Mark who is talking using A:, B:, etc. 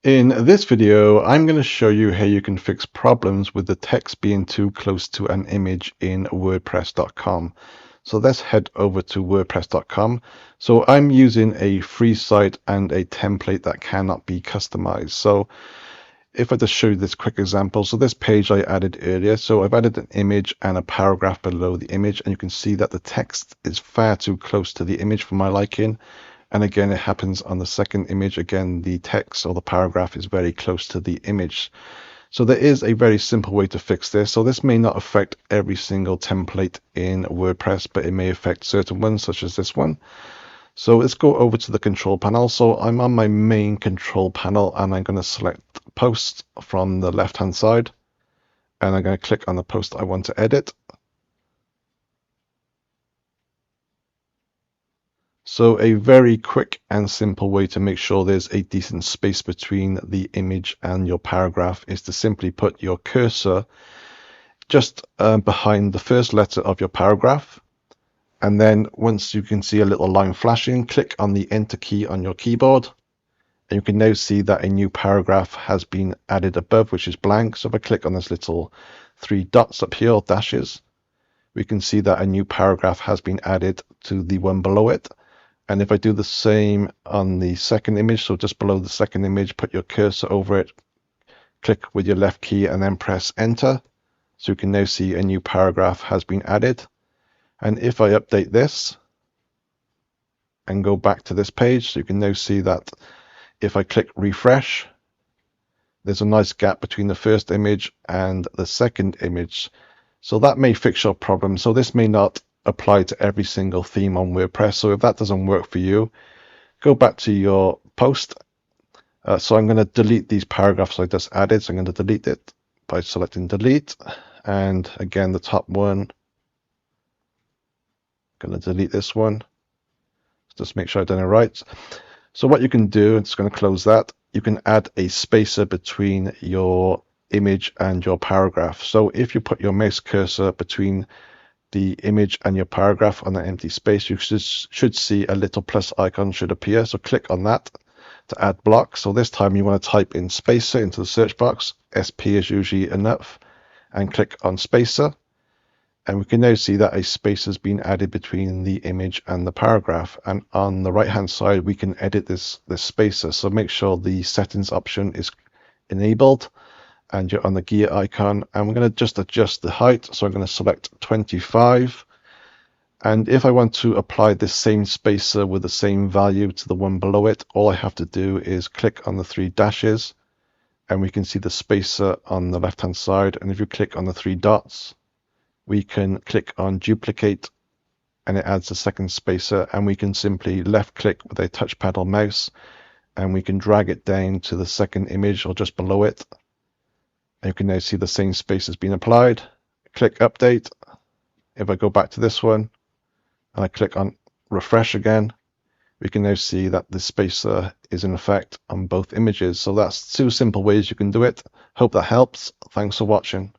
A: In this video, I'm going to show you how you can fix problems with the text being too close to an image in WordPress.com. So let's head over to WordPress.com. So I'm using a free site and a template that cannot be customized. So if I just show you this quick example, so this page I added earlier, so I've added an image and a paragraph below the image, and you can see that the text is far too close to the image for my liking. And again, it happens on the second image. Again, the text or the paragraph is very close to the image. So there is a very simple way to fix this. So this may not affect every single template in WordPress, but it may affect certain ones, such as this one. So let's go over to the control panel. So I'm on my main control panel, and I'm going to select post from the left-hand side. And I'm going to click on the post I want to edit. So a very quick and simple way to make sure there's a decent space between the image and your paragraph is to simply put your cursor just behind the first letter of your paragraph. And then once you can see a little line flashing, click on the Enter key on your keyboard. And you can now see that a new paragraph has been added above, which is blank. So if I click on this little three dots up here, or dashes, we can see that a new paragraph has been added to the one below it. And if I do the same on the second image, so just below the second image, put your cursor over it, click with your left key and then press enter. So you can now see a new paragraph has been added. And if I update this and go back to this page, so you can now see that if I click refresh, there's a nice gap between the first image and the second image. So that may fix your problem. So this may not apply to every single theme on WordPress. So if that doesn't work for you, go back to your post. So I'm going to delete these paragraphs I just added. So I'm going to delete it by selecting delete. And again, the top one, I'm going to delete this one. Just make sure I've done it right. So what you can do, it's going to close that. You can add a spacer between your image and your paragraph. So if you put your mouse cursor between the image and your paragraph on the empty space, you should see a little plus icon should appear. So click on that to add blocks. So this time you want to type in spacer into the search box. SP is usually enough, and click on spacer. And we can now see that a space has been added between the image and the paragraph. And on the right hand side, we can edit this spacer. So make sure the settings option is enabled and you're on the gear icon, and we're going to just adjust the height. So I'm going to select 25. And if I want to apply this same spacer with the same value to the one below it, all I have to do is click on the three dashes, and we can see the spacer on the left hand side. And if you click on the three dots, we can click on duplicate, and it adds a second spacer, and we can simply left click with a touchpad or mouse, and we can drag it down to the second image or just below it. And you can now see the same space has been applied. Click update. If I go back to this one and I click on refresh again, we can now see that the spacer is in effect on both images. So that's two simple ways you can do it. Hope that helps. Thanks for watching.